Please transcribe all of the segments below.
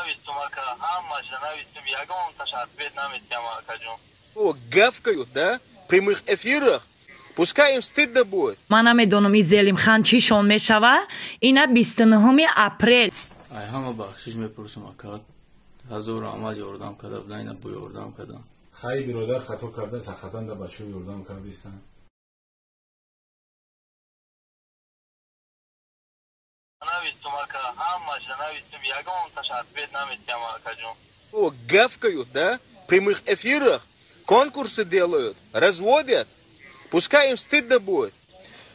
навистум ака ҳамаша навистум ягон ответ намедиҳам акаҷон. Гавкают, да? В прямых эфирах. Пускай им стыдно будет. Ман намедонам ин Зелимхан чишон мешава. Ина 29 апрел. Ай ҳама бахшиш мепурсам ака. ҳазор амал ёрдам кардам, ина бу ёрдам кардам. Хай биродар хато карда сахатан да бачо ёрдам кардистан. Навистум ака ҳамаша навистум ягон ответ намедиҳам акаҷон. Гавкают, да? В прямых эфирах. Конкурсы делают, разводят. Пускай им стыдно будет.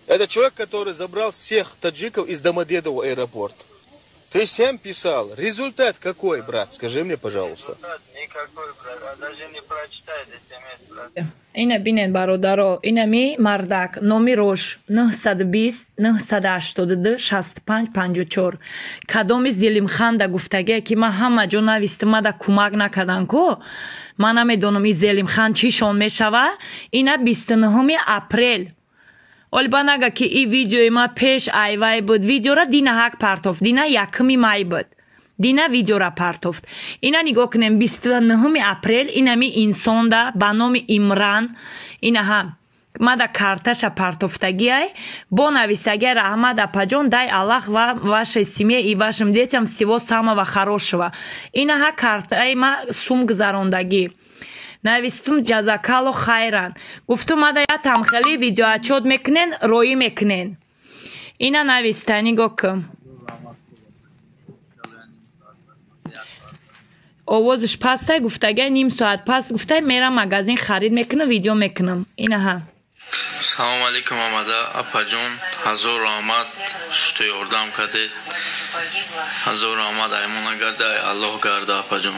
Это человек, который забрал всех таджиков из Домодедово аэропорта. Ты сам писал. Результат какой, брат? Скажи мне, пожалуйста. Никакой, брат. Даже не прочитает смс, брат. Ина бинен бародаро. Ина ми мардак. Номи рош 920 982 65 54. Кадоми Зелимхан да гуфтаге ки ма ҳама ҷо навистима да кӯмак накардан ку. Ман намедонам ин Зелимхан чишон мешава. Ина 29 апрел. Олбанага ки и видеои ма пеш айвай буд. Видеора дина ҳак партофт. Дина 1 май буд. Дина видеора партофт. Ина нигоҳ кунем 29 апрел. Ина ми инсон да ба номи Имран. Ина ҳам мада карташа партофтагиай. Бо нависаги Раҳмат апаҷон дай Аллаҳ ва вашей семье и вашим детям всего самого хорошего. Ина ҳа картаи ма сум гузарондаги. Навистум ҷазакалло хайран. Гуфтум мада я тамхели видеоотчёт мекунен, роӣ мекунен. Ина нависта нигоҳ кун. овозиш пастай гуфтага ним соат пас гуфтай мерам магазин харид мекунам, видео мекунам. Ина ҳа. Салом алейкум амада апаҷон, ҳазор раҳмат шуто ёрдам кардед. ҳазор раҳмат аймона гарда, Аллоҳ гарда апаҷон.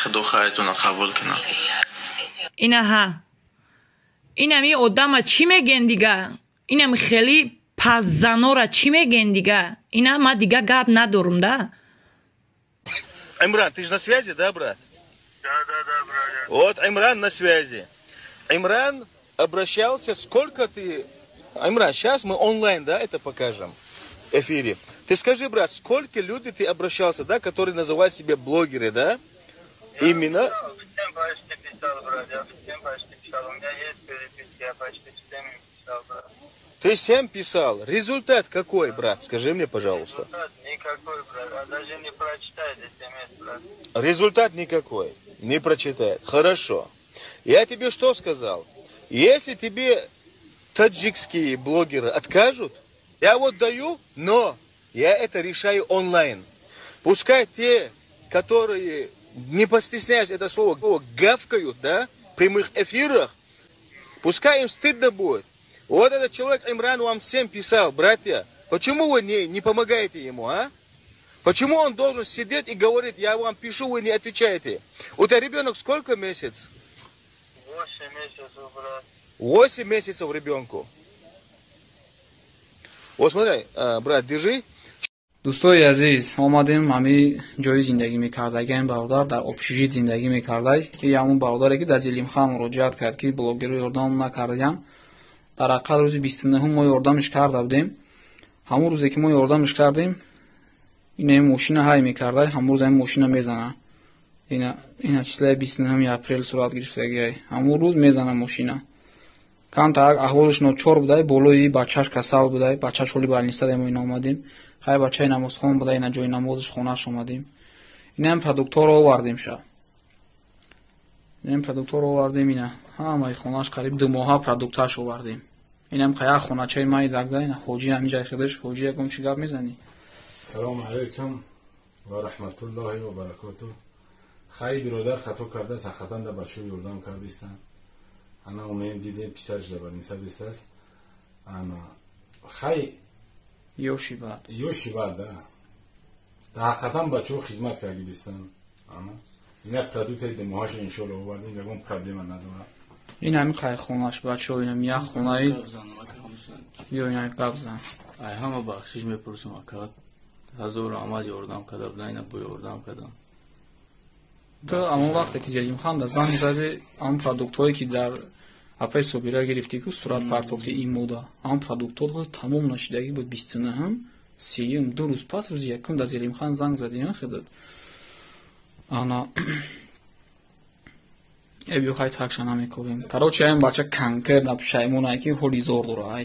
Худо хайртона қабул кунад. Ина ҳа. Инами одама чӣ меген дига? Инами хеле паззанора чӣ меген дига? Ина ма дига гап надорум да. Имран, ты же на связи, да, брат? Да, брат. Вот Имран на связи. Имран обращался, сколько ты... Имран, сейчас мы онлайн, да, это покажем в эфире. Ты скажи, брат, сколько людей ты обращался, да, которые называют себя блогеры, да? Именно... Я всем почти писал, брат, У меня есть переписки, я почти всем писал, брат. Ты всем писал. Результат какой, брат? Скажи мне, пожалуйста. Результат никакой, брат. Даже не прочитает смс, брат. Результат никакой. Не прочитает. Хорошо. Я тебе что сказал? Если тебе таджикские блогеры откажут, я вот даю, но я это решаю онлайн. Пускай те, которые, не постесняясь это слово, гавкают, да, в прямых эфирах, пускай им стыдно будет. Вот этот человек Имран вам всем писал, братья, почему вы не помогаете ему, а? Почему он должен сидеть и говорить, я вам пишу, вы не отвечаете? У тебя ребенок сколько месяцев? 8 месяцев, брат. 8 месяцев ребенку. Вот смотри, брат, держи. دوستای عزیز آمدیم همی جای زندگی میکردگیم برادر در общежитие زندگی میکردای که همون برادری که در زلیمخان مراجعت کرد که بلاگر رو یاردام نکردیم در اقل روز 29 ما یاردامش کرده بودیم. همون روزی که ما یاردامش کردیم این ماشین های میکرده همون روز این ماشین میزنه این چیزای 29 اپریل صورت گرفتگی همون روز میزنه ماشین کم تا احوالش ناچار بوده بالای بچه‌اش کسل بوده بچه‌اش ولی بالنیسته دیم این آمدیم خیلی بچه نمازخوان بوده اینا جای نمازش خونه‌اش اومدیم این هم پروداکتور آوردیم شب این پروداکتور آوردیم اینا همه خونه‌اش قریب 2 ماه پروداکتش آوردیم این هم خیلی خونه چای مای داده اینا حاجی همینجا خودش حاجی یکم چی گپ میزنی سلام علیکم و رحمت الله و برکاته خیلی برادر خطا کرده سختا در بچه یاردام کردیستن انا اونیم دیدیم پیسرش در بنیسه بیست انا خیلی یوشی بعد در حقیقتا بچه خدمت کردی بیستن انا این پروداکت دماهاش انشالله آوردیم یکم پرابلم نداره این همین خیلی خونه‌اش بچه اینم یک خونه‌ای یا این قبضن ای همه بخشش میپرسم اکاد ҳазор амал ёрдам кардам ина бу ёрдам кардам то амон вақте ки Зелимхан да зан зади ам продуктҳое ки дар апай собира гирифтӣ ку сурат партофти ин мода ам продуктҳо тамом нашидаги буд 29 сиюм 2 рӯз пас рӯзи якум да Зелимхан занг задиён шудад ана эбиохай такша намекувем короче ам бача конкретно пушаймона ки ҳоли зор дора